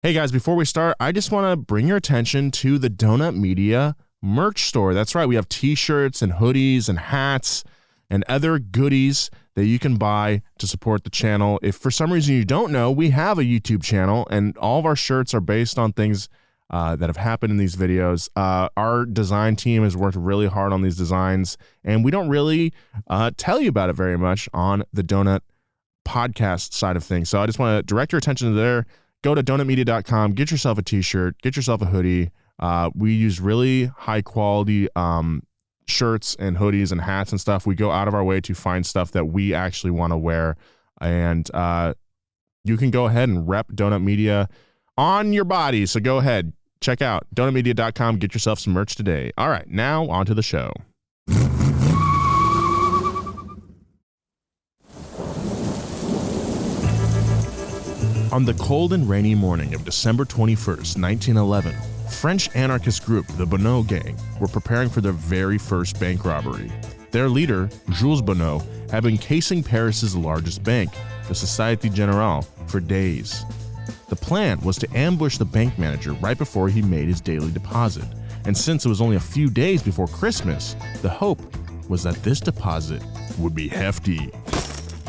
Hey guys, before we start, I just want to bring your attention to the Donut Media merch store. That's right, we have t-shirts and hoodies and hats and other goodies that you can buy to support the channel. If for some reason you don't know, we have a YouTube channel and all of our shirts are based on things that have happened in these videos. Our design team has worked really hard on these designs and we don't really tell you about it very much on the Donut podcast side of things. So I just want to direct your attention to there. Go to donutmedia.com, get yourself a t-shirt, get yourself a hoodie. We use really high quality shirts and hoodies and hats and stuff. We go out of our way to find stuff that we actually want to wear. And you can go ahead and rep Donut Media on your body. So go ahead, check out donutmedia.com, get yourself some merch today. All right, now on to the show. On the cold and rainy morning of December 21st, 1911, French anarchist group the Bonneau Gang were preparing for their very first bank robbery. Their leader, Jules Bonneau, had been casing Paris's largest bank, the Société Générale, for days. The plan was to ambush the bank manager right before he made his daily deposit, and since it was only a few days before Christmas, the hope was that this deposit would be hefty.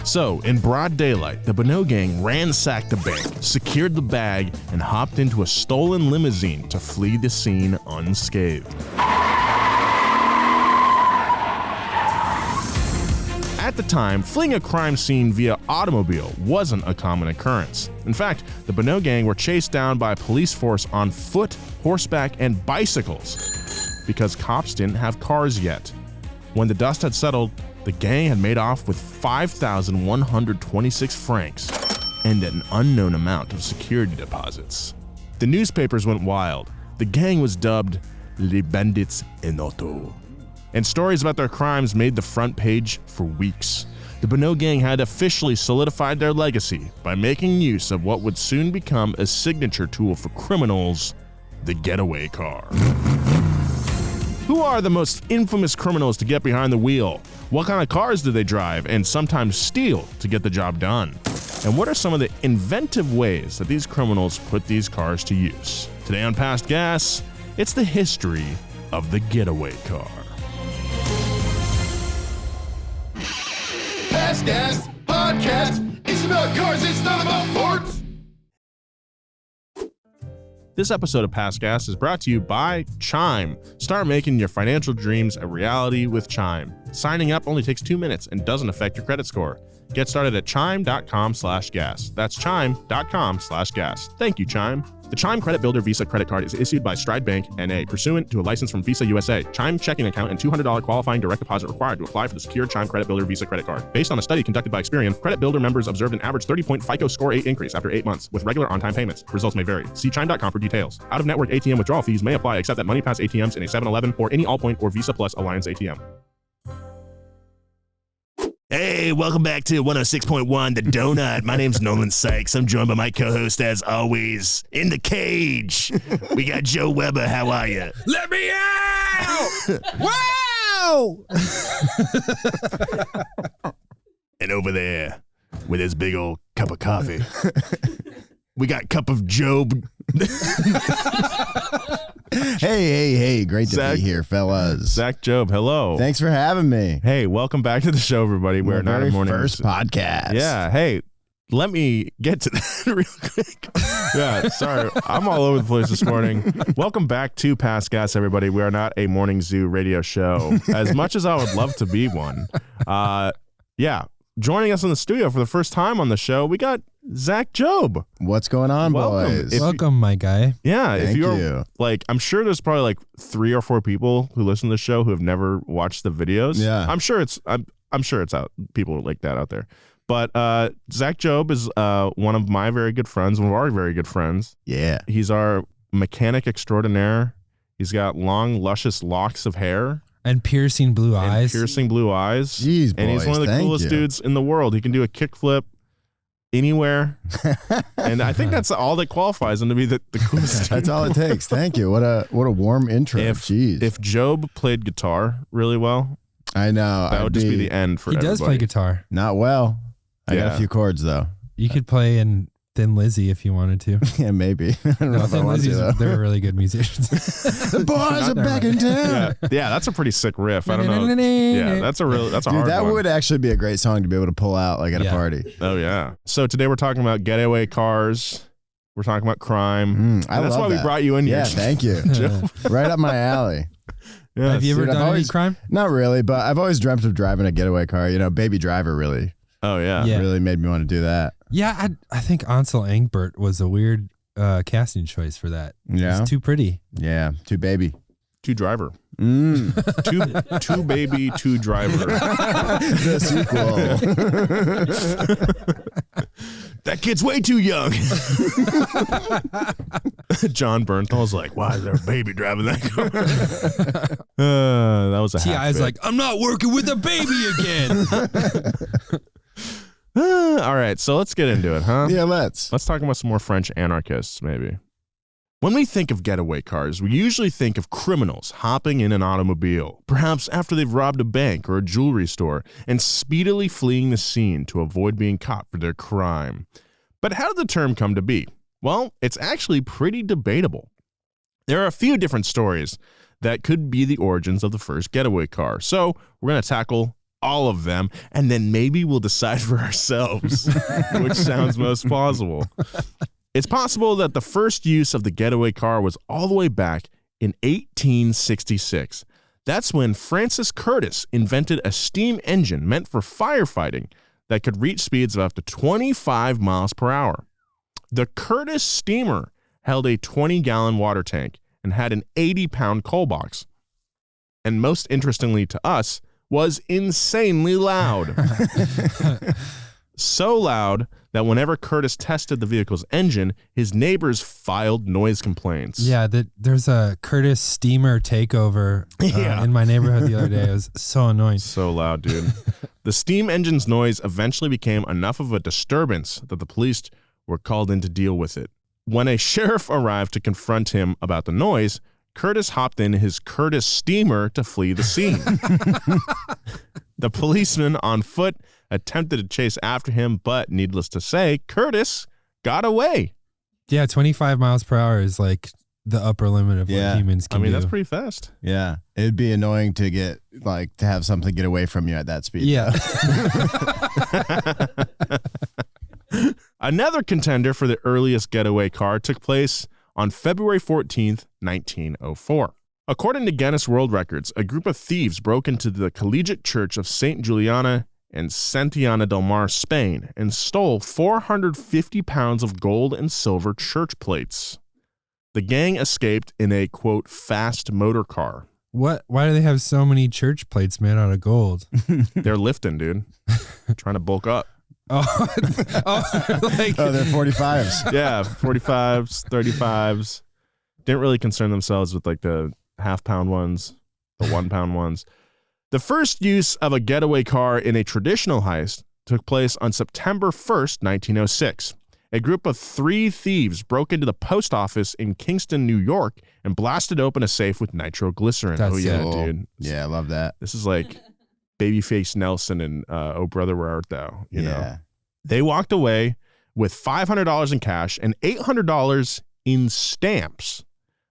So, in broad daylight, the Bonneau Gang ransacked the bank, secured the bag, and hopped into a stolen limousine to flee the scene unscathed. At the time, fleeing a crime scene via automobile wasn't a common occurrence. In fact, the Bonneau Gang were chased down by a police force on foot, horseback, and bicycles because cops didn't have cars yet. When the dust had settled, the gang had made off with 5,126 francs and an unknown amount of security deposits. The newspapers went wild. The gang was dubbed Les Bandits en Auto, and stories about their crimes made the front page for weeks. The Bonneau Gang had officially solidified their legacy by making use of what would soon become a signature tool for criminals, the Getaway car. Who are the most infamous criminals to get behind the wheel? What kind of cars do they drive and sometimes steal to get the job done? And what are some of the inventive ways that these criminals put these cars to use? Today on Past Gas, it's the history of the Getaway car. Past Gas Podcast. It's about cars, it's not about forts. This episode of Past Gas is brought to you by Chime. Start making your financial dreams a reality with Chime. Signing up only takes 2 minutes and doesn't affect your credit score. Get started at chime.com/gas. That's chime.com/gas. Thank you, Chime. The Chime Credit Builder Visa credit card is issued by Stride Bank N.A. pursuant to a license from Visa USA. Chime checking account and $200 qualifying direct deposit required to apply for the secure Chime Credit Builder Visa credit card. Based on a study conducted by Experian, Credit Builder members observed an average 30-point FICO score 8 increase after 8 months with regular on-time payments. Results may vary. See chime.com for details. Out-of-network ATM withdrawal fees may apply except at MoneyPass ATMs in a 7-Eleven or any Allpoint or Visa Plus Alliance ATM. Hey, welcome back to 106.1 The Donut. My name's Nolan Sykes. I'm joined by my co-host, as always, in the cage. We got Joe Weber. How are you? Let me out! Wow! And over there, with his big old cup of coffee, we got Cup of Job. Hey, great to Zach, be here, fellas. Zach Job, hello. Thanks for having me. Hey, welcome back to the show, everybody. We're not a morning first podcast. Yeah, hey, let me get to that real quick. Yeah, sorry, I'm all over the place this morning. Welcome back to Past Gas, everybody. We are not a morning zoo radio show, as much as I would love to be one. Yeah, joining us in the studio for the first time on the show, we got Zach Job. What's going on, Welcome. boys? Welcome, my guy. Yeah, Thank if you're you. like, I'm sure there's probably like 3 or 4 people who listen to the show who have never watched the videos. Yeah. I'm sure it's out. People like that out there. But Zach Job is one of my very good friends, one of our very good friends. Yeah. He's our mechanic extraordinaire. He's got long, luscious locks of hair. And piercing blue And eyes. piercing blue eyes. Jeez, And he's boys, one of the thank coolest you. dudes in the world. He can do a kickflip anywhere. And I think that's all that qualifies him to be the coolest dude. That's all it takes. Thank you. What a warm intro. Jeez. If Job played guitar really well, I know. that would just be the end for He everybody. does play guitar. Not well. I got Yeah. a few chords, though. You could play in Thin Lizzy if you wanted to. Yeah, maybe. I don't know No, if I Thin want to, Lizzy's, though. they're really good musicians. The boys are back in town. Yeah, that's a pretty sick riff. I don't know. Yeah, that's a Dude, hard that one. would actually be a great song to be able to pull out like at a party. Oh yeah. So today we're talking about getaway cars. We're talking about crime. I That's love why we that. brought you in here. Yeah, thank you. Right up my alley. Yeah. Have you ever Dude, I've done any always- crime? Not really, but I've always dreamt of driving a getaway car. You know, Baby Driver really Oh yeah. Yeah. really made me want to do that. Yeah, I think Ansel Engbert was a weird casting choice for that. Yeah. He's too pretty. Yeah, two baby. Two driver. Mm. Two baby, two driver. The sequel. That kid's way too young. John Bernthal's like, why is there a baby driving that car? That was a hack T.I.'s bit. like, I'm not working with a baby again. All right, so let's get into it, huh? Yeah, let's. Let's talk about some more French anarchists, maybe. When we think of getaway cars, we usually think of criminals hopping in an automobile, perhaps after they've robbed a bank or a jewelry store, and speedily fleeing the scene to avoid being caught for their crime. But how did the term come to be? Well, it's actually pretty debatable. There are a few different stories that could be the origins of the first getaway car, so we're going to tackle all of them, and then maybe we'll decide for ourselves which sounds most plausible. It's possible that the first use of the getaway car was all the way back in 1866. That's when Francis Curtis invented a steam engine meant for firefighting that could reach speeds of up to 25 miles per hour. The Curtis steamer held a 20-gallon water tank and had an 80-pound coal box. And most interestingly to us, was insanely loud. So loud that whenever Curtis tested the vehicle's engine, his neighbors filed noise complaints. Yeah, there's a Curtis steamer takeover in my neighborhood the other day. It was so annoying. So loud, dude. The steam engine's noise eventually became enough of a disturbance that the police were called in to deal with it. When a sheriff arrived to confront him about the noise, Curtis hopped in his Curtis steamer to flee the scene. The policeman on foot attempted to chase after him, but needless to say, Curtis got away. Yeah, 25 miles per hour is like the upper limit of Yeah. what humans can do. That's pretty fast. Yeah, it'd be annoying to to have something get away from you at that speed. Yeah. Another contender for the earliest getaway car took place on February 14th, 1904. According to Guinness World Records, a group of thieves broke into the Collegiate Church of St. Juliana and Santillana del Mar, Spain, and stole 450 pounds of gold and silver church plates. The gang escaped in a, quote, fast motor car. What? Why do they have so many church plates made out of gold? They're lifting, dude. Trying to bulk up. Like they're 45s. Yeah, 45s, 35s. Didn't really concern themselves with like the half-pound ones, the 1-pound ones. The first use of a getaway car in a traditional heist took place on September 1st, 1906. A group of 3 thieves broke into the post office in Kingston, New York, and blasted open a safe with nitroglycerin. That's oh yeah, cool. dude. Yeah, I love that. This is like Babyface Nelson and Oh Brother Where Art Thou? You know. They walked away with $500 in cash and $800 in stamps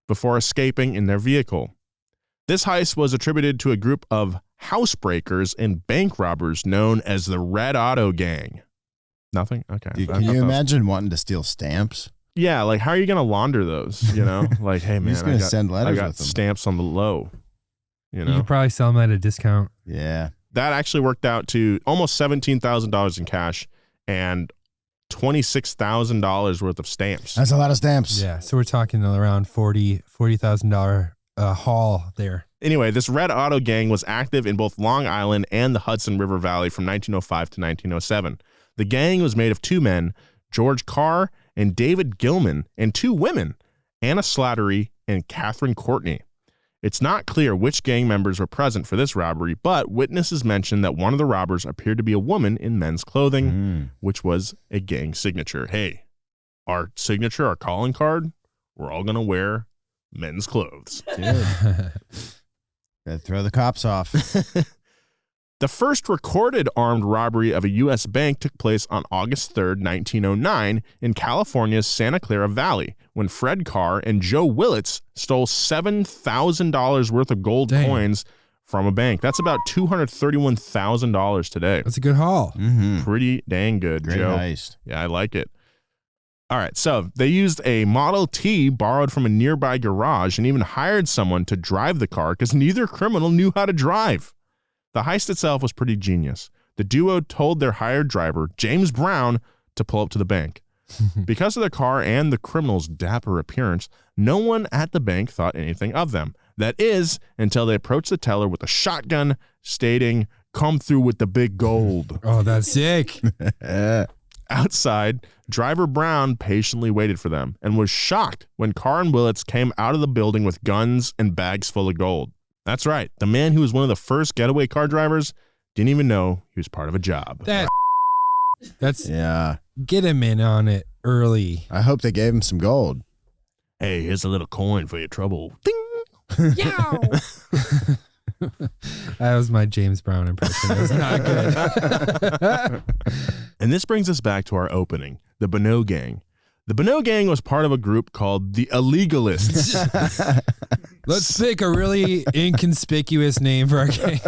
before escaping in their vehicle. This heist was attributed to a group of housebreakers and bank robbers known as the Red Auto Gang. Nothing? Okay. Dude, can you imagine wanting to steal stamps? Yeah, like how are you going to launder those? You know, like, hey man, just gonna send letters I got with them. stamps on the low. You You know, could probably sell them at a discount. Yeah. that actually worked out to almost $17,000 in cash and $26,000 worth of stamps. That's a lot of stamps. Yeah, so we're talking around $40,000 haul there. Anyway, this Red Auto Gang was active in both Long Island and the Hudson River Valley from 1905 to 1907. The gang was made of 2 men, George Carr and David Gilman, and 2 women, Anna Slattery and Catherine Courtney. It's not clear which gang members were present for this robbery, but witnesses mentioned that one of the robbers appeared to be a woman in men's clothing, which was a gang signature. Hey, our signature, our calling card, we're all going to wear men's clothes. Dude. Gotta throw the cops off. The first recorded armed robbery of a U.S. bank took place on August 3rd, 1909 in California's Santa Clara Valley when Fred Carr and Joe Willits stole $7,000 worth of gold coins from a bank. That's about $231,000 today. That's a good haul. Mm-hmm. Pretty dang good, Great Joe. heist. Yeah, I like it. All right, so they used a Model T borrowed from a nearby garage and even hired someone to drive the car because neither criminal knew how to drive. The heist itself was pretty genius. The duo told their hired driver, James Brown, to pull up to the bank. Because of the car and the criminal's dapper appearance, no one at the bank thought anything of them. That is, until they approached the teller with a shotgun, stating, "Come through with the big gold." Oh, that's sick. Outside, driver Brown patiently waited for them and was shocked when Carr and Willits came out of the building with guns and bags full of gold. That's right. The man who was one of the first getaway car drivers didn't even know he was part of a job. That's Yeah. get him in on it early. I hope they gave him some gold. Hey, here's a little coin for your trouble. Ding. That was my James Brown impression. It was not good. And this brings us back to our opening, the Bonneau Gang. The Bonneau Gang was part of a group called the Illegalists. Let's pick a really inconspicuous name for our gang.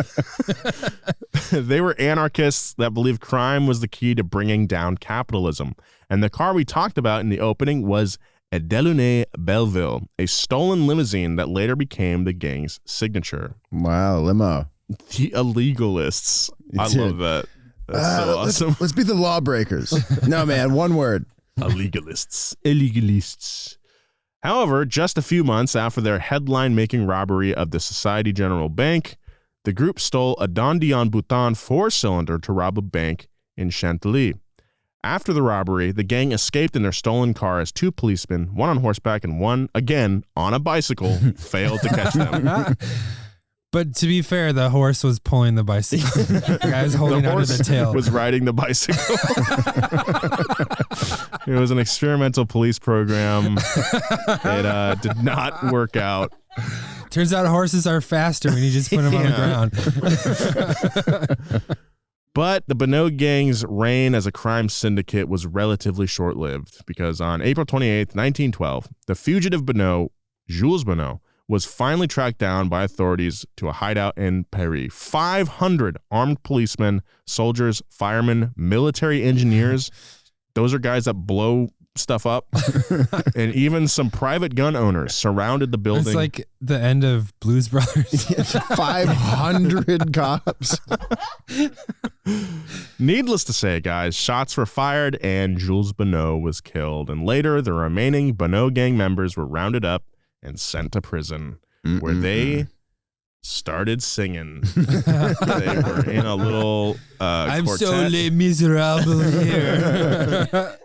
They were anarchists that believed crime was the key to bringing down capitalism. And the car we talked about in the opening was a Delaunay Belleville, a stolen limousine that later became the gang's signature. Wow, limo. The Illegalists. I Dude. love that. That's so awesome. Let's be the lawbreakers. No, man, one word. Illegalists. Illegalists. However, just a few months after their headline-making robbery of the Societe Generale Bank, the group stole a Don Dion Bouton 4-cylinder to rob a bank in Chantilly. After the robbery, the gang escaped in their stolen car as two policemen, one on horseback and one, again, on a bicycle, failed to catch them. But to be fair, the horse was pulling the bicycle. The guy was holding onto the tail. Was riding the bicycle. It was an experimental police program. It did not work out. Turns out horses are faster when you just put them on the ground. But the Bonneau Gang's reign as a crime syndicate was relatively short-lived because on April 28th, 1912, the fugitive Bonneau, Jules Bonneau, was finally tracked down by authorities to a hideout in Paris. 500 armed policemen, soldiers, firemen, military engineers, those are guys that blow stuff up, and even some private gun owners surrounded the building. It's like the end of Blues Brothers. 500 cops. Needless to say, guys, shots were fired and Jules Bonneau was killed. And later, the remaining Bonneau Gang members were rounded up and sent to prison, where they started singing. They were in a little I'm quartet. so les miserables here.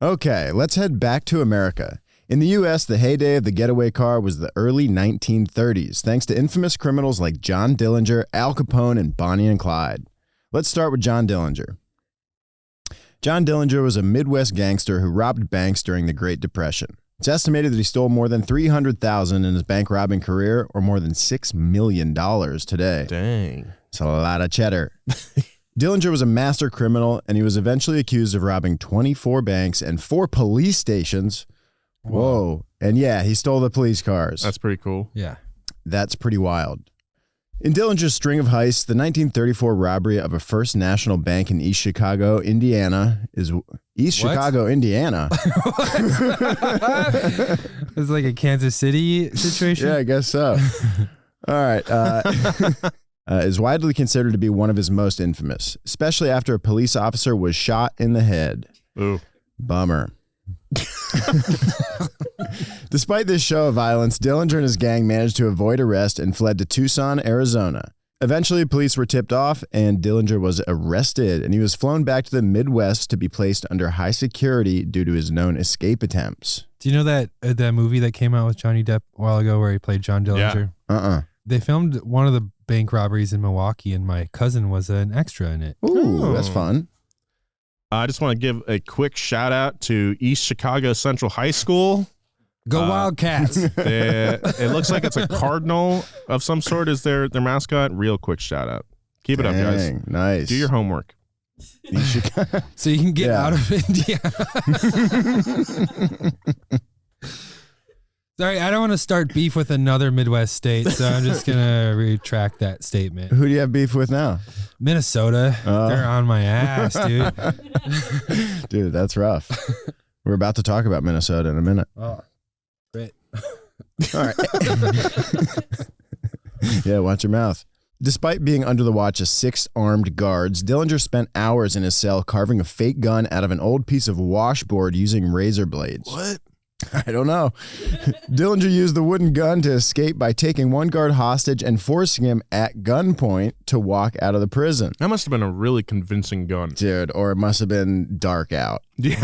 Okay, let's head back to America. In the U.S., the heyday of the getaway car was the early 1930s, thanks to infamous criminals like John Dillinger, Al Capone, and Bonnie and Clyde. Let's start with John Dillinger. John Dillinger was a Midwest gangster who robbed banks during the Great Depression. It's estimated that he stole more than $300,000 in his bank robbing career, or more than $6 million today. Dang. It's a lot of cheddar. Dillinger was a master criminal, and he was eventually accused of robbing 24 banks and 4 police stations. Whoa. And yeah, he stole the police cars. That's pretty cool. Yeah. That's pretty wild. In Dillinger's string of heists, the 1934 robbery of a First National Bank in East Chicago, Indiana is... Chicago, Indiana? It's like a Kansas City situation? Yeah, I guess so. All right. Is widely considered to be one of his most infamous, especially after a police officer was shot in the head. Ooh. Bummer. Despite this show of violence, Dillinger and his gang managed to avoid arrest and fled to Tucson, Arizona. Eventually, police were tipped off, and Dillinger was arrested, and he was flown back to the Midwest to be placed under high security due to his known escape attempts. Do you know that movie that came out with Johnny Depp a while ago where he played John Dillinger? Yeah. They filmed one of the bank robberies in Milwaukee, and my cousin was an extra in it. Ooh, that's fun. I just want to give a quick shout out to East Chicago Central High School. Go Wildcats. It looks like it's a cardinal of some sort is their mascot. Real quick shout out Keep it up, guys. Dang, nice. Do your homework. You should- So you can get Yeah. out of Indiana. Sorry, I don't want to start beef with another Midwest state, so I'm just going to retract that statement. Who do you have beef with now? Minnesota, they're on my ass, dude. Dude, that's rough. We're about to talk about Minnesota in a minute. Oh, great. All right. Yeah, watch your mouth. Despite being under the watch of 6 armed guards, Dillinger spent hours in his cell carving a fake gun out of an old piece of washboard using razor blades. What? I don't know. Dillinger used the wooden gun to escape by taking one guard hostage and forcing him at gunpoint to walk out of the prison. That must have been a really convincing gun. Dude, or it must have been dark out. Yeah.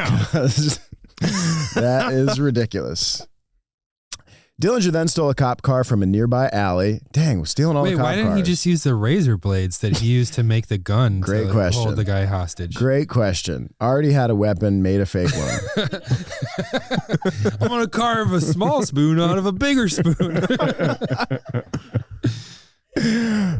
That is ridiculous. Dillinger then stole a cop car from a nearby alley. Dang, we're stealing all the Wait, cop why didn't he cars. just use the razor blades that he used to make the gun Great to question. hold the guy hostage? Great question. Already had a weapon, made a fake one. I'm going to carve a small spoon out of a bigger spoon.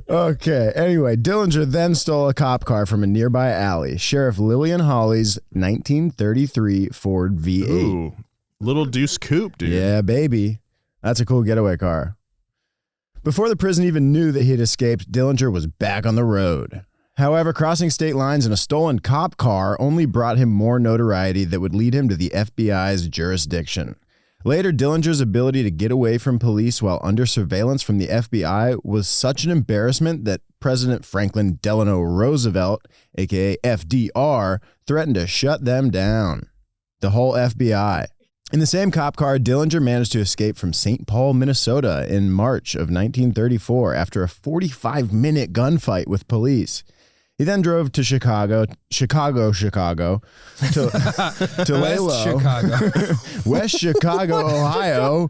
Okay, anyway, Dillinger then stole a cop car from a nearby alley. Sheriff Lillian Hawley's 1933 Ford V8. Ooh. Little Deuce Coupe, dude. Yeah, baby. That's a cool getaway car. Before the prison even knew that he had escaped, Dillinger was back on the road. However, crossing state lines in a stolen cop car only brought him more notoriety that would lead him to the FBI's jurisdiction. Later, Dillinger's ability to get away from police while under surveillance from the FBI was such an embarrassment that President Franklin Delano Roosevelt, aka FDR, threatened to shut them down. The whole FBI. In the same cop car, Dillinger managed to escape from St. Paul, Minnesota in March of 1934 after a 45-minute gunfight with police. He then drove to Chicago, to lay West low. Chicago. West Chicago, Ohio.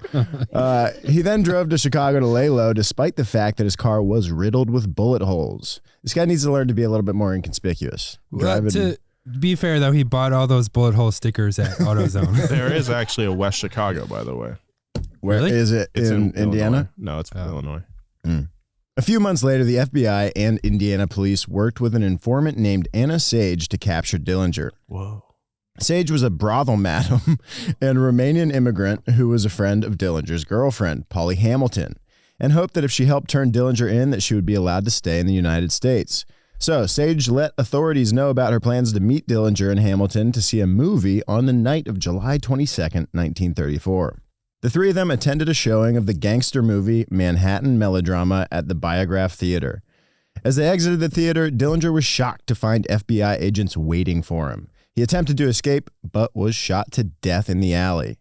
He then drove to Chicago to lay low despite the fact that his car was riddled with bullet holes. This guy needs to learn to be a little bit more inconspicuous. To be fair, though, he bought all those bullet hole stickers at AutoZone. There is actually a West Chicago, by the way. Where Really? is it? It's in Indiana? Illinois. No, it's Illinois. A few months later, the FBI and Indiana police worked with an informant named Anna Sage to capture Dillinger. Whoa. Sage was a brothel madam and Romanian immigrant who was a friend of Dillinger's girlfriend, Polly Hamilton, and hoped that if she helped turn Dillinger in, that she would be allowed to stay in the United States. So Sage let authorities know about her plans to meet Dillinger and Hamilton to see a movie on the night of July 22nd, 1934. The three of them attended a showing of the gangster movie Manhattan Melodrama at the Biograph Theater. As they exited the theater, Dillinger was shocked to find FBI agents waiting for him. He attempted to escape, but was shot to death in the alley.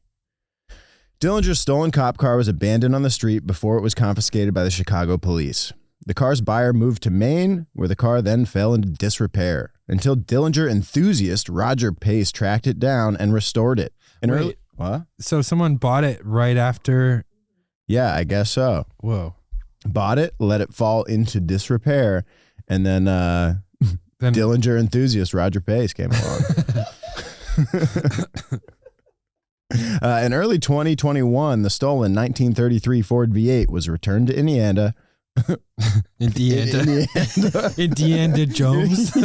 Dillinger's stolen cop car was abandoned on the street before it was confiscated by the Chicago police. The car's buyer moved to Maine, where the car then fell into disrepair, until Dillinger enthusiast Roger Pace tracked it down and restored it. Wait. What? So someone bought it right after. Yeah, I guess so. Whoa. Bought it, let it fall into disrepair, and then Then Dillinger enthusiast Roger Pace came along. In early 2021, the stolen 1933 Ford V8 was returned to Indiana. Indiana Jones. In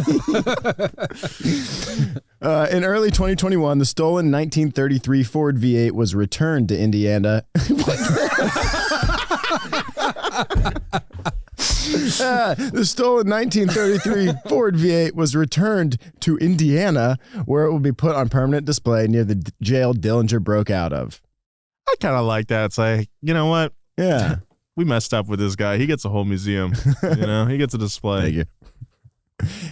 early 2021, the stolen 1933 Ford V8 was returned to Indiana. The stolen 1933 Ford V8 was returned to Indiana, where it will be put on permanent display near the jail Dillinger broke out of. I kind of like that. It's like, you know what? Yeah. We messed up with this guy. He gets a whole museum. He gets a display. Thank you.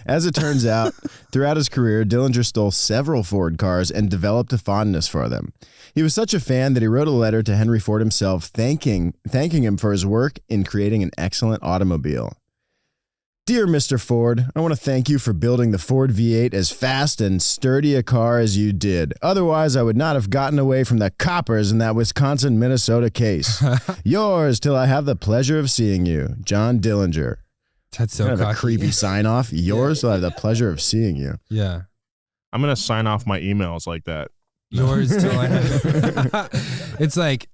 As it turns out, throughout his career, Dillinger stole several Ford cars and developed a fondness for them. He was such a fan that he wrote a letter to Henry Ford himself thanking him for his work in creating an excellent automobile. Dear Mr. Ford, I want to thank you for building the Ford V8 as fast and sturdy a car as you did. Otherwise, I would not have gotten away from the coppers in that Wisconsin-Minnesota case. Yours till I have the pleasure of seeing you, John Dillinger. That's so Kind of a cocky. creepy sign off. Yours till I have the pleasure of seeing you. Yeah. I'm going to sign off my emails like that. Yours till I have. It's like,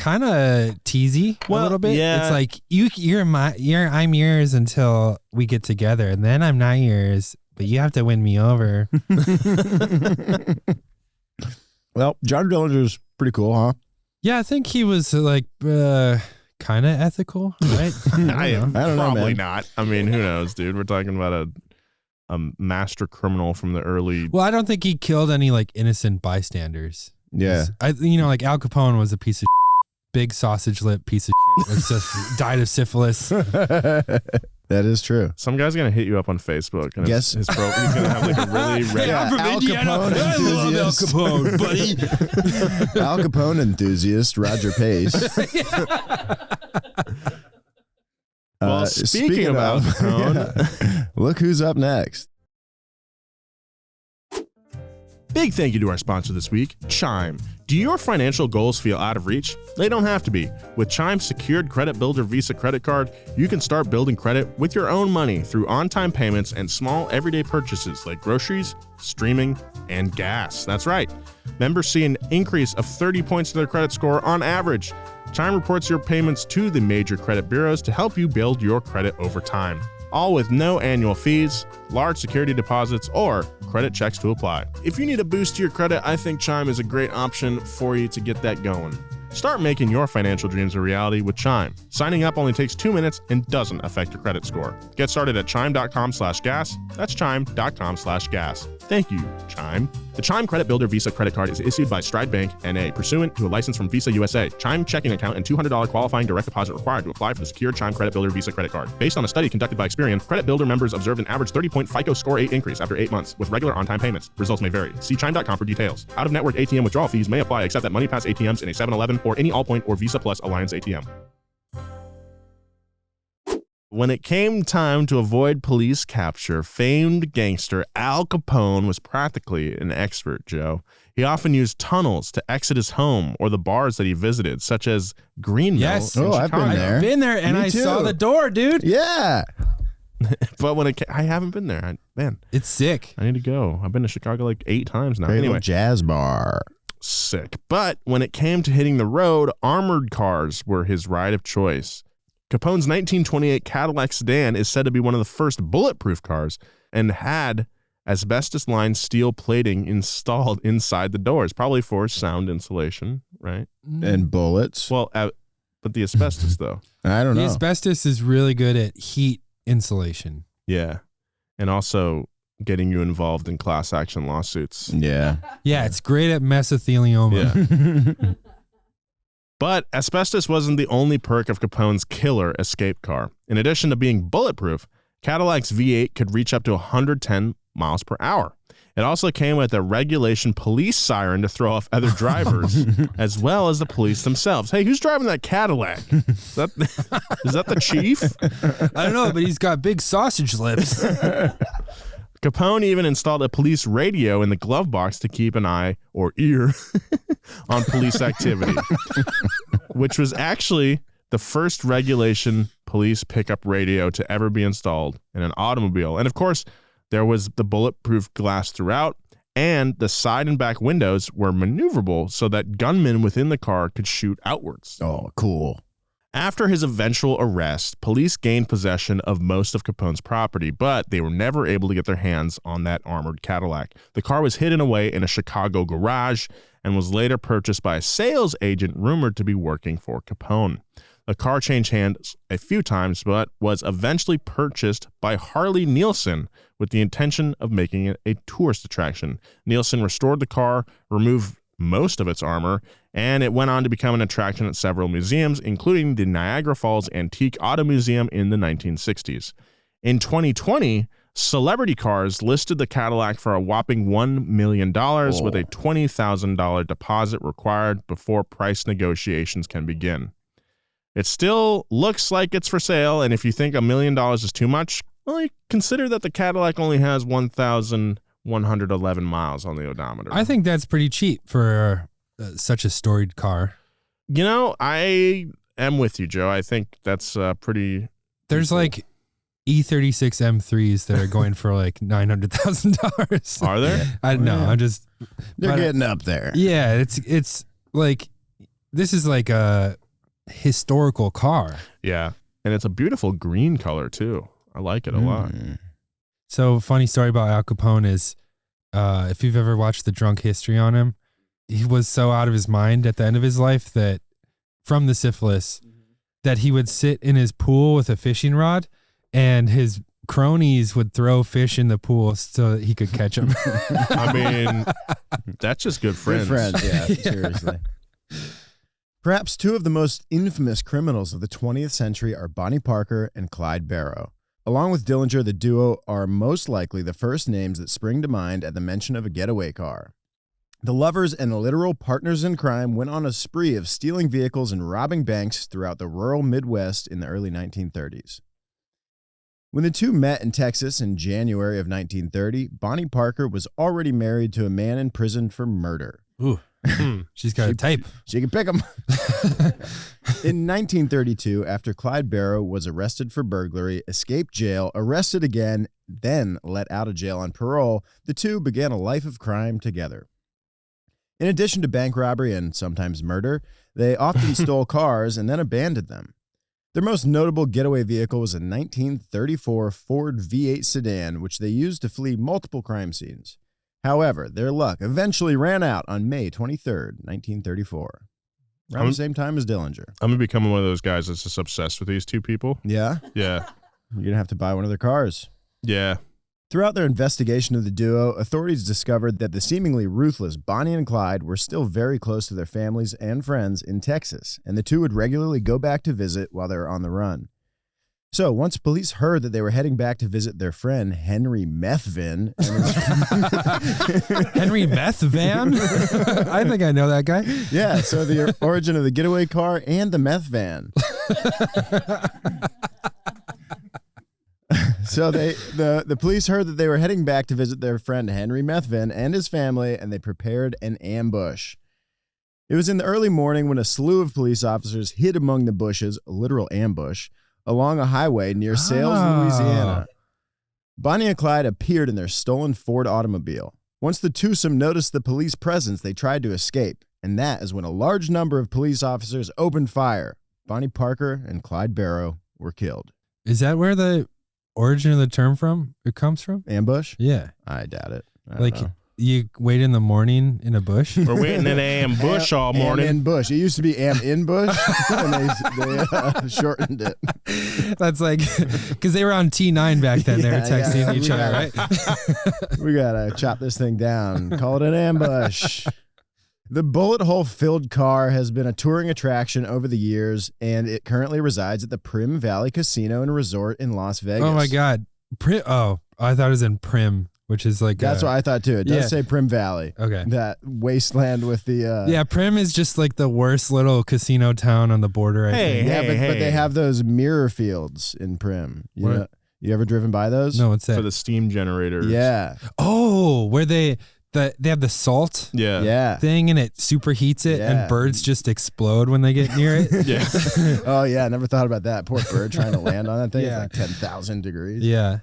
kind of teasy a little bit. yeah. It's like I'm yours until we get together, and then I'm not yours, but you have to win me over. Well, John Dillinger's pretty cool, huh? Yeah, I think he was like kind of ethical, right? I don't know, probably man. not. I mean, who knows, dude? We're talking about a master criminal from the early. Well, I don't think he killed any like innocent bystanders. Yeah. Like Al Capone was a piece of big sausage lip piece of shit. Died of syphilis. That is true. Some guy's gonna hit you up on Facebook, and Guess- he's gonna have like a really red. Yeah, Al Capone I love Al enthusiast. Capone, buddy. Al Capone enthusiast Roger Pace. Well, speaking of Al Capone, look who's up next. big thank you to our sponsor this week, Chime. Do your financial goals feel out of reach? They don't have to be. With Chime's secured credit builder Visa credit card, you can start building credit with your own money through on-time payments and small everyday purchases like groceries, streaming, and gas. That's right. Members see an increase of 30 points to their credit score on average. Chime reports your payments to the major credit bureaus to help you build your credit over time. All with no annual fees, large security deposits, or credit checks to apply. If you need a boost to your credit, I think Chime is a great option for you to get that going. Start making your financial dreams a reality with Chime. Signing up only takes 2 minutes and doesn't affect your credit score. Get started at chime.com/gas. That's chime.com/gas. Thank you, Chime. The Chime Credit Builder Visa credit card is issued by Stride Bank, N.A., pursuant to a license from Visa USA. Chime checking account and $200 qualifying direct deposit required to apply for the secure Chime Credit Builder Visa credit card. Based on a study conducted by Experian, Credit Builder members observed an average 30-point FICO Score 8 increase after 8 months, with regular on-time payments. Results may vary. See chime.com for details. Out-of-network ATM withdrawal fees may apply except at MoneyPass ATMs in a 7-Eleven or any Allpoint or Visa Plus Alliance ATM. When it came time to avoid police capture, famed gangster Al Capone was practically an expert, Joe. He often used tunnels to exit his home or the bars that he visited, such as Green Mill. Yes. in Oh, I've been Chicago. there. Been there, and Me I too. saw the door, dude. Yeah. But when I haven't been there. Man, It's sick. I need to go. I've been to Chicago like 8 times now. Great Anyway, little jazz bar. sick. But when it came to hitting the road, armored cars were his ride of choice. Capone's 1928 Cadillac sedan is said to be one of the first bulletproof cars and had asbestos-lined steel plating installed inside the doors, probably for sound insulation, right? And bullets. Well, but the asbestos, though. I don't The know. asbestos is really good at heat insulation. Yeah. And also getting you involved in class action lawsuits. Yeah. Yeah, it's great at mesothelioma. Yeah. But asbestos wasn't the only perk of Capone's killer escape car. In addition to being bulletproof, Cadillac's V8 could reach up to 110 miles per hour. It also came with a regulation police siren to throw off other drivers, as well as the police themselves. Hey, who's driving that Cadillac? Is that the chief? I don't know, but he's got big sausage lips. Capone even installed a police radio in the glove box to keep an eye or ear on police activity, which was actually the first regulation police pickup radio to ever be installed in an automobile. And of course, there was the bulletproof glass throughout, and the side and back windows were maneuverable so that gunmen within the car could shoot outwards. Oh, cool. After his eventual arrest, police gained possession of most of Capone's property, but they were never able to get their hands on that armored Cadillac. The car was hidden away in a Chicago garage and was later purchased by a sales agent rumored to be working for Capone. The car changed hands a few times, but was eventually purchased by Harley Nielsen with the intention of making it a tourist attraction. Nielsen restored the car, removed most of its armor, and it went on to become an attraction at several museums, including the Niagara Falls Antique Auto Museum in the 1960s. In 2020, Celebrity Cars listed the Cadillac for a whopping $1 million with a $20,000 deposit required before price negotiations can begin. It still looks like it's for sale, and if you think $1 million is too much, well, consider that the Cadillac only has 1,111 miles on the odometer. I think that's pretty cheap for such a storied car. You know, I am with you, Joe. I think that's pretty... There's cool. like E36 M3s that are going for like $900,000. Are there? I don't know. Yeah. I'm just... They're but, getting up there. Yeah, it's like this is like a historical car. Yeah. And it's a beautiful green color too. I like it a lot. So funny story about Al Capone is, if you've ever watched the Drunk History on him, he was so out of his mind at the end of his life that from the syphilis that he would sit in his pool with a fishing rod and his cronies would throw fish in the pool so that he could catch them. I mean, that's just good friends. Good friends, yeah, seriously. Perhaps two of the most infamous criminals of the 20th century are Bonnie Parker and Clyde Barrow. Along with Dillinger, the duo are most likely the first names that spring to mind at the mention of a getaway car. The lovers and literal partners in crime went on a spree of stealing vehicles and robbing banks throughout the rural Midwest in the early 1930s. When the two met in Texas in January of 1930, Bonnie Parker was already married to a man in prison for murder. Ooh. She's got a type. She can pick them. In 1932, after Clyde Barrow was arrested for burglary, escaped jail, arrested again, then let out of jail on parole, the two began a life of crime together. In addition to bank robbery and sometimes murder, they often stole cars and then abandoned them. Their most notable getaway vehicle was a 1934 Ford V8 sedan, which they used to flee multiple crime scenes. However, their luck eventually ran out on May 23rd, 1934, around the same time as Dillinger. I'm going to become one of those guys that's just obsessed with these two people. Yeah? Yeah. You're going to have to buy one of their cars. Yeah. Throughout their investigation of the duo, authorities discovered that the seemingly ruthless Bonnie and Clyde were still very close to their families and friends in Texas, and the two would regularly go back to visit while they were on the run. So once police heard that they were heading back to visit their friend Henry Methvin, Henry Methvan? I think I know that guy. yeah, so the origin of the getaway car and the meth van. So the police heard that they were heading back to visit their friend Henry Methvin and his family, and they prepared an ambush. It was in the early morning when a slew of police officers hid among the bushes, a literal ambush, along a highway near Sales, Louisiana. Bonnie and Clyde appeared in their stolen Ford automobile. Once the twosome noticed the police presence, they tried to escape, and that is when a large number of police officers opened fire. Bonnie Parker and Clyde Barrow were killed. Is that where the origin of the term comes from? Ambush? Yeah. I doubt it. I don't Like know. you wait in the morning in a bush? We're waiting in an ambush all morning. Am in bush. It used to be am in bush, and they shortened it. That's like, because they were on T9 back then. They were Yeah, texting yeah. each other, right? We gotta chop this thing down. Call it an ambush. The bullet hole filled car has been a touring attraction over the years, and it currently resides at the Prim Valley Casino and Resort in Las Vegas. Oh my God. I thought it was in Prim, which is like That's what I thought too. It does yeah. say Prim Valley. Okay. That wasteland with the Yeah, Prim is just like the worst little casino town on the border. I think. yeah, but they have those mirror fields in Prim. You ever driven by those? No, what's that? For the steam generators. Yeah. Oh, where they have the salt Yeah. Yeah. thing and it superheats it Yeah. and birds just explode when they get near it. Yeah. Oh yeah, I never thought about that. Poor bird trying to land on that thing. Yeah. It's like 10,000 degrees. Yeah.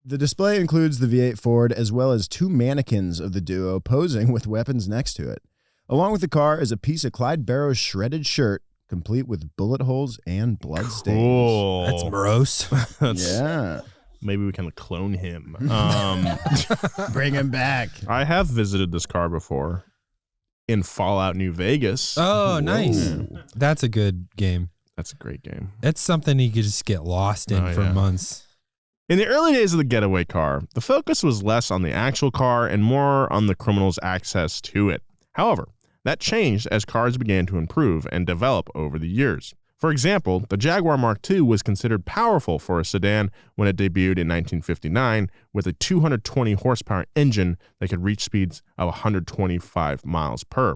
The display includes the V8 Ford as well as two mannequins of the duo posing with weapons next to it. Along with the car is a piece of Clyde Barrow's shredded shirt, complete with bullet holes and blood stains. Cool. That's gross. Yeah. Maybe we can clone him. Bring him back. I have visited this car before in Fallout New Vegas. Oh, nice. That's a good game. That's a great game. It's something you could just get lost in for yeah. months. In the early days of the getaway car, the focus was less on the actual car and more on the criminal's access to it. However, that changed as cars began to improve and develop over the years. For example, the Jaguar Mark II was considered powerful for a sedan when it debuted in 1959 with a 220 horsepower engine that could reach speeds of 125 miles per.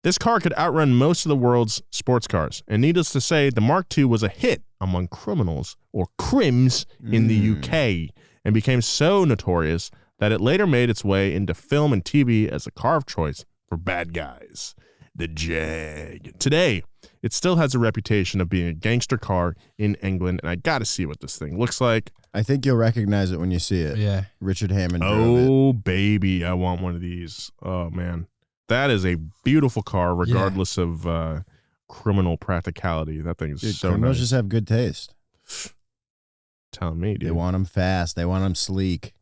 This car could outrun most of the world's sports cars, and needless to say, the Mark II was a hit among criminals, or crims, in the UK, and became so notorious that it later made its way into film and TV as a car of choice for bad guys. The Jag. Today, it still has a reputation of being a gangster car in England, and I gotta see what this thing looks like. I think you'll recognize it when you see it. Yeah. Richard Hammond drove it. Oh, baby, I want one of these. Oh, man. That is a beautiful car, regardless of criminal practicality. That thing is Dude, so criminals nice. just have good taste. Telling me, dude. They want them fast. They want them sleek.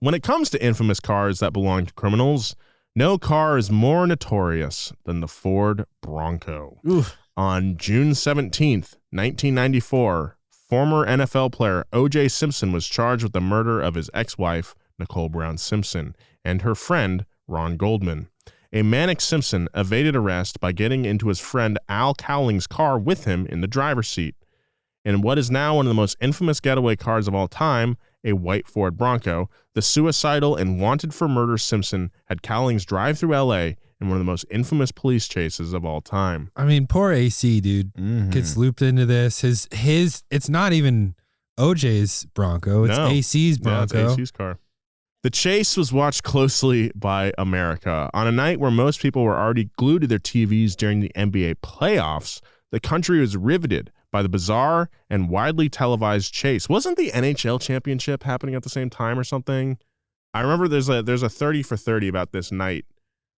When it comes to infamous cars that belong to criminals, no car is more notorious than the Ford Bronco. Oof. On June 17th, 1994, former NFL player O.J. Simpson was charged with the murder of his ex-wife, Nicole Brown Simpson, and her friend, Ron Goldman. A manic Simpson evaded arrest by getting into his friend Al Cowling's car with him in the driver's seat. In what is now one of the most infamous getaway cars of all time, a white Ford Bronco, the suicidal and wanted for murder Simpson had Cowlings drive through L.A. in one of the most infamous police chases of all time. I mean, poor AC, dude, gets looped into this. It's not even OJ's Bronco. It's No. AC's Bronco. Yeah, it's AC's car. The chase was watched closely by America. On a night where most people were already glued to their TVs during the NBA playoffs, the country was riveted by the bizarre and widely televised chase. Wasn't the NHL championship happening at the same time or something? I remember there's a 30 for 30 about this night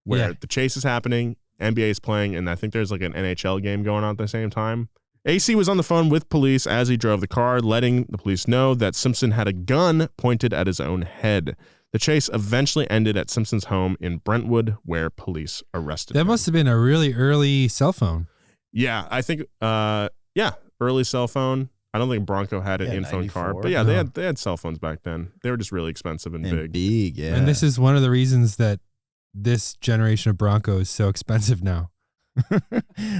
where the chase is happening, NBA is playing, and I think there's like an NHL game going on at the same time. AC was on the phone with police as he drove the car, letting the police know that Simpson had a gun pointed at his own head. The chase eventually ended at Simpson's home in Brentwood, where police arrested him. That must have been a really early cell phone. Yeah, I think, early cell phone. I don't think Bronco had an in-phone car, 94. but yeah, No. they had cell phones back then. They were just really expensive and big. Big, yeah. And this is one of the reasons that this generation of Bronco is so expensive now.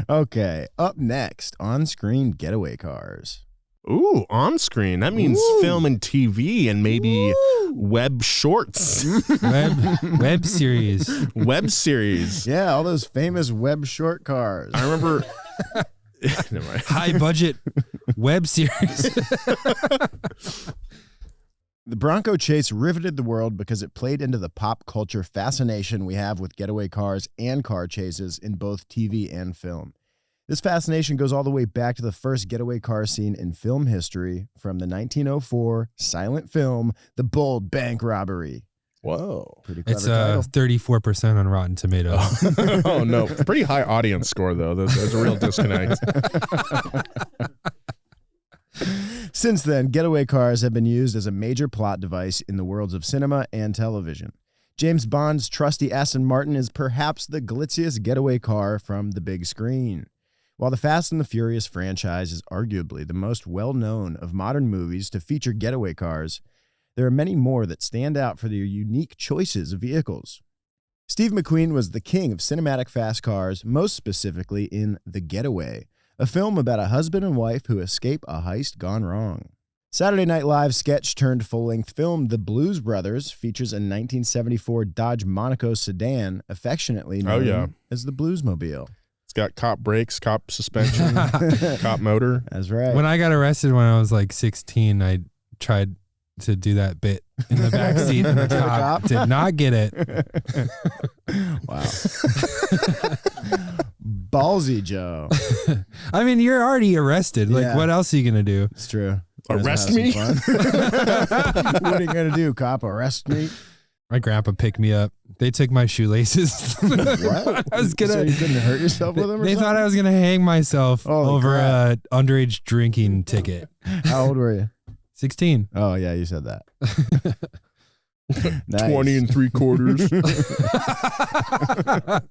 Okay, up next, on-screen getaway cars. Ooh, on screen. That means film and TV and maybe web shorts, Web series. web series. Yeah, all those famous web short cars. I remember. Never mind. High budget web series. The Bronco chase riveted the world because it played into the pop culture fascination we have with getaway cars and car chases in both TV and film. This fascination goes all the way back to the first getaway car scene in film history from the 1904 silent film, The Bold Bank Robbery. Whoa. Pretty clever It's title. 34% on Rotten Tomatoes. Oh, no. Pretty high audience score, though. There's a real disconnect. Since then, getaway cars have been used as a major plot device in the worlds of cinema and television. James Bond's trusty Aston Martin is perhaps the glitziest getaway car from the big screen. While the Fast and the Furious franchise is arguably the most well-known of modern movies to feature getaway cars, there are many more that stand out for their unique choices of vehicles. Steve McQueen was the king of cinematic fast cars, most specifically in The Getaway, a film about a husband and wife who escape a heist gone wrong. Saturday Night Live's sketch turned full-length film The Blues Brothers features a 1974 Dodge Monaco sedan, affectionately known as the Bluesmobile. It's got cop brakes, cop suspension, cop motor. That's right. When I got arrested when I was like 16, I tried to do that bit in the back seat and the cop did not get it. Wow. Ballsy, Joe. I mean, you're already arrested. Like, Yeah. what else are you going to do? It's true. Arrest me? What are you going to do, cop? Arrest me? My grandpa picked me up. They took my shoelaces. What? I was gonna. So you couldn't hurt yourself with them or They thought I something? was gonna hang myself Holy over crap. a underage drinking ticket. How old were you? 16. Oh, yeah, you said that. Nice. 20 3/4.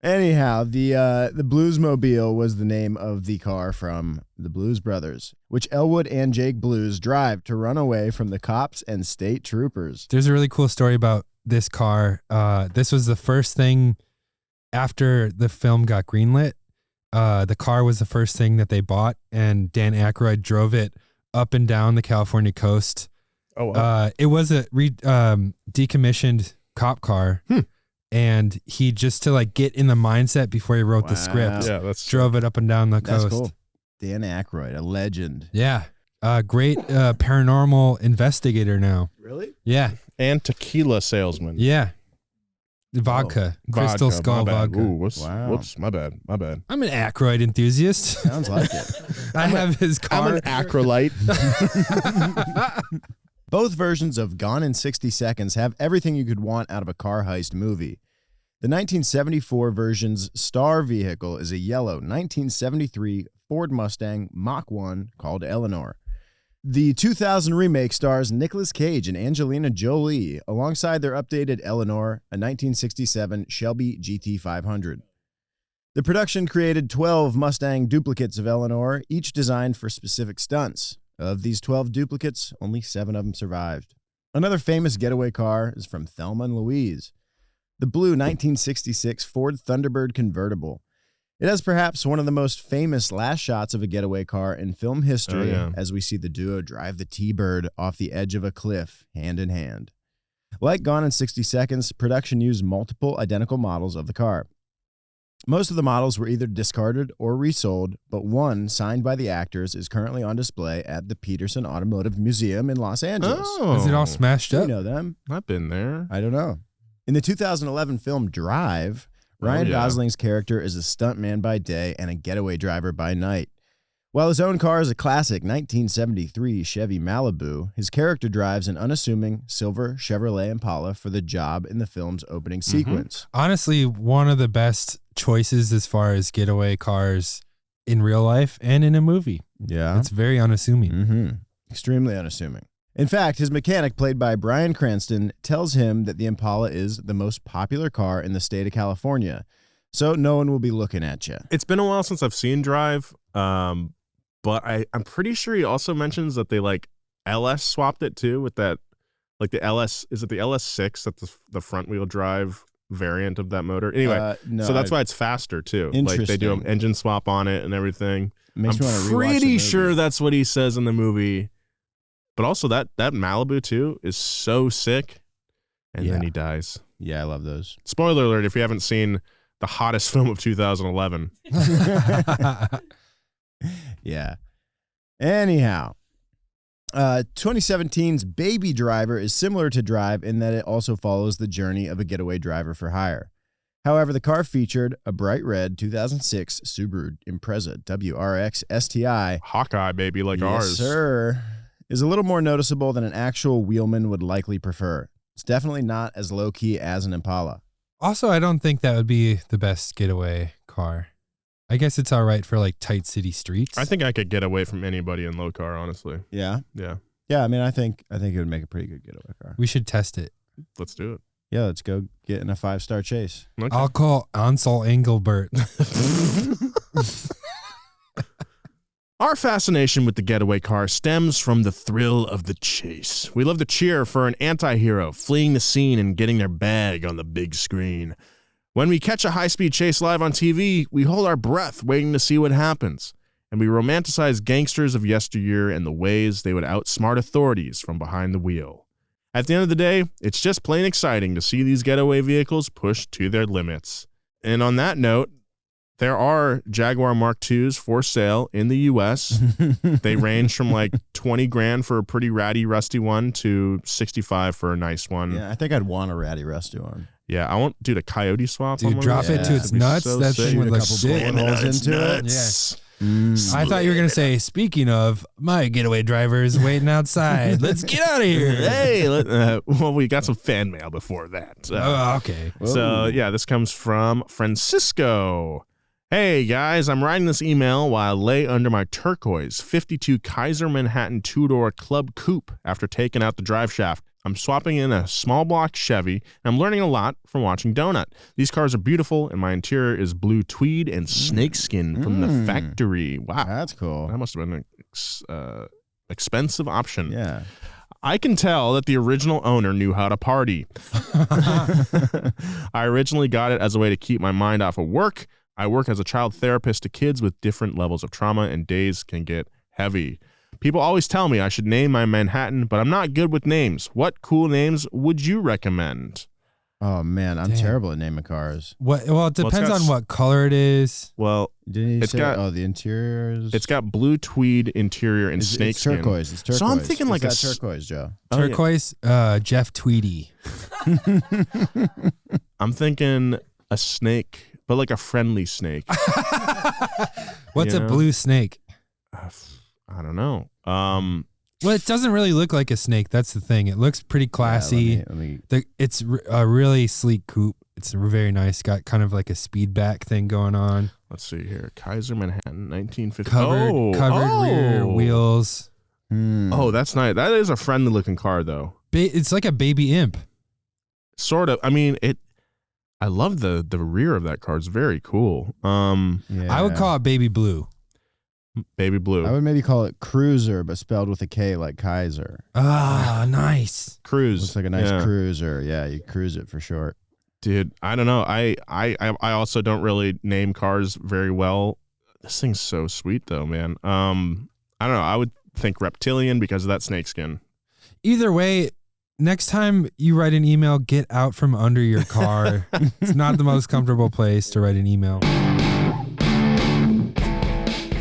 Anyhow, the Bluesmobile was the name of the car from the Blues Brothers, which Elwood and Jake Blues drive to run away from the cops and state troopers. There's a really cool story about this car. This was the first thing after the film got greenlit. The car was the first thing that they bought, and Dan Aykroyd drove it up and down the California coast. Oh, wow. It was a decommissioned cop car. And he, just to like get in the mindset before he wrote the script, Yeah, that's drove it up and down the That's coast. cool. Dan Aykroyd, a legend. Yeah. Great paranormal investigator now. Really? Yeah. and tequila salesman. Yeah. Vodka. Crystal Vodka, Skull my bad. vodka. Ooh, Wow. whoops, my bad. I'm an Aykroyd enthusiast. Sounds like it. I have his car. I'm an acrolite. Both versions of Gone in 60 Seconds have everything you could want out of a car heist movie. The 1974 version's star vehicle is a yellow 1973 Ford Mustang Mach 1 called Eleanor. The 2000 remake stars Nicolas Cage and Angelina Jolie alongside their updated Eleanor, a 1967 Shelby GT500. The production created 12 Mustang duplicates of Eleanor, each designed for specific stunts. Of these 12 duplicates, only 7 of them survived. Another famous getaway car is from Thelma and Louise, the blue 1966 Ford Thunderbird convertible. It has perhaps one of the most famous last shots of a getaway car in film history as we see the duo drive the T-Bird off the edge of a cliff, hand in hand. Like Gone in 60 Seconds, production used multiple identical models of the car. Most of the models were either discarded or resold, but one, signed by the actors, is currently on display at the Peterson Automotive Museum in Los Angeles. Oh. Is it all smashed You up? know them? I've been there. I don't know. In the 2011 film Drive, Ryan Gosling's character is a stuntman by day and a getaway driver by night. While his own car is a classic 1973 Chevy Malibu, his character drives an unassuming silver Chevrolet Impala for the job in the film's opening sequence. Honestly, one of the best choices as far as getaway cars in real life and in a movie. Yeah. It's very unassuming. Extremely unassuming. In fact, his mechanic, played by Bryan Cranston, tells him that the Impala is the most popular car in the state of California. So no one will be looking at you. It's been a while since I've seen Drive, but I'm pretty sure he also mentions that they like LS swapped it too with that, like the LS, is it the LS6 that's the front wheel drive variant of that motor? Anyway, no, so that's why it's faster too. Like they do an engine swap on it and everything. Makes me wanna rewatch I'm the pretty movie. sure that's what he says in the movie. But also that Malibu too is so sick, and then he dies. Yeah, I love those. Spoiler alert: if you haven't seen the hottest film of 2011. Yeah. Anyhow, 2017's Baby Driver is similar to Drive in that it also follows the journey of a getaway driver for hire. However, the car featured a bright red 2006 Subaru Impreza WRX STI. Hawkeye, baby, like ours. Yes, sir. Is a little more noticeable than an actual wheelman would likely prefer. It's definitely not as low-key as an Impala. Also, I don't think that would be the best getaway car. I guess it's all right for like tight city streets. I think I could get away from anybody in low car, honestly. Yeah? Yeah. Yeah, I mean, I think it would make a pretty good getaway car. We should test it. Let's do it. Yeah, let's go get in a 5-star chase. Okay. I'll call Ansel Engelbert. Our fascination with the getaway car stems from the thrill of the chase. We love to cheer for an anti-hero fleeing the scene and getting their bag on the big screen. When we catch a high-speed chase live on TV, we hold our breath waiting to see what happens. And we romanticize gangsters of yesteryear and the ways they would outsmart authorities from behind the wheel. At the end of the day, it's just plain exciting to see these getaway vehicles pushed to their limits. And on that note, there are Jaguar Mark IIs for sale in the U.S. They range from like 20 grand for a pretty ratty, rusty one to 65 for a nice one. Yeah, I think I'd want a ratty, rusty one. Yeah, I want a coyote swap. Dude, on one drop of it those. to its That'd be nuts. so That sick. thing would Shoot a look couple sick. bullet holes into it. Yeah. I thought you were going to say, speaking of, my getaway driver is waiting outside. Let's get out of here. Hey, well, we got some fan mail before that. Oh, okay. So, yeah, this comes from Francisco. Hey, guys, I'm writing this email while I lay under my turquoise 52 Kaiser Manhattan two-door Club Coupe after taking out the drive shaft. I'm swapping in a small block Chevy, and I'm learning a lot from watching Donut. These cars are beautiful, and my interior is blue tweed and snakeskin from the factory. Wow. That's cool. That must have been an expensive option. Yeah. I can tell that the original owner knew how to party. I originally got it as a way to keep my mind off of work. I work as a child therapist to kids with different levels of trauma, and days can get heavy. People always tell me I should name my Manhattan, but I'm not good with names. What cool names would you recommend? Oh, man, I'm terrible at naming cars. Well, it depends on what color it is. Well, Didn't you it's say, got the interiors? it's got blue tweed interior and It's snakeskin. turquoise. It's turquoise. So I'm thinking like What's a that turquoise, Joe? Oh, yeah. Turquoise, Jeff Tweedy. I'm thinking a snake, but like a friendly snake. What's You a know? blue snake? I don't know. Well, it doesn't really look like a snake. That's the thing. It looks pretty classy. Let me It's a really sleek coupe. It's very nice. Got kind of like a speed back thing going on. Let's see here. Kaiser Manhattan, 1950. Covered rear wheels. Oh, that's nice. That is a friendly looking car, though. It's like a baby imp. Sort of. I mean, I love the rear of that car. It's very cool. I would call it baby blue. Baby blue. I would maybe call it Cruiser, but spelled with a K like Kaiser. Ah, nice. Cruise. Looks like a nice cruiser. Yeah, you cruise it for short. Dude, I don't know. I also don't really name cars very well. This thing's so sweet though, man. I don't know. I would think reptilian because of that snakeskin. Either way, next time you write an email, get out from under your car. It's not the most comfortable place to write an email.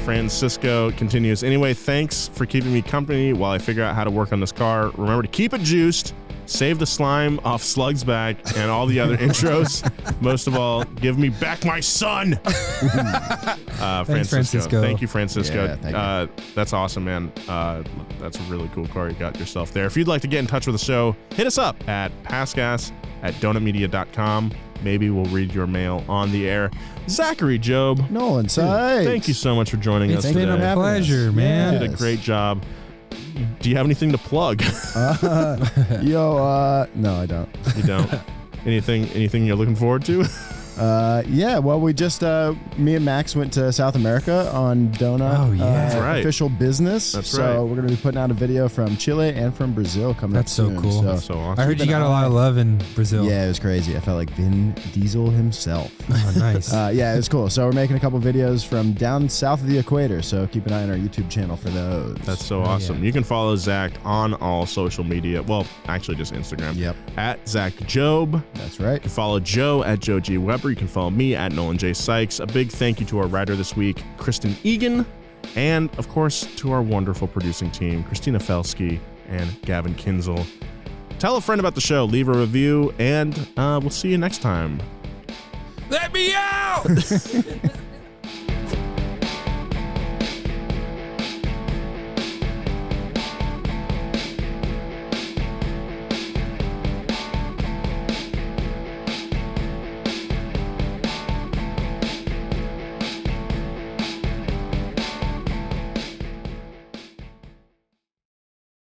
Francisco continues. Anyway, thanks for keeping me company while I figure out how to work on this car. Remember to keep it juiced, save the slime off Slug's back, and all the other intros. Most of all, give me back my son. Thanks, Francisco. Thank you, Francisco. Yeah, thank you. That's awesome, man. That's a really cool car you got yourself there. If you'd like to get in touch with the show, hit us up at passgas@donutmedia.com. Maybe we'll read your mail on the air. Zachary Job. Nolan Sykes. Thank you so much for joining us It's been today. a pleasure, man. You did a great job. Do you have anything to plug? No, I don't. You don't? Anything you're looking forward to? Yeah, well, we just, me and Max went to South America on Donut Oh, yeah. That's right. official business. That's so right. we're going to be putting out a video from Chile and from Brazil coming That's up so soon. cool. That's so awesome. I heard you got a lot of love in Brazil. Yeah, it was crazy. I felt like Vin Diesel himself. Oh, nice. Yeah, it was cool. So we're making a couple videos from down south of the equator. So keep an eye on our YouTube channel for those. That's so awesome. yeah. You can follow Zach on all social media. Well, actually just Instagram. Yep. At Zach Job. That's right. You can follow Joe at Joe G. Weber. You can follow me at Nolan J. Sykes. A big thank you to our writer this week, Kristen Egan. And, of course, to our wonderful producing team, Christina Felsky and Gavin Kinzel. Tell a friend about the show, leave a review, and we'll see you next time. Let me out!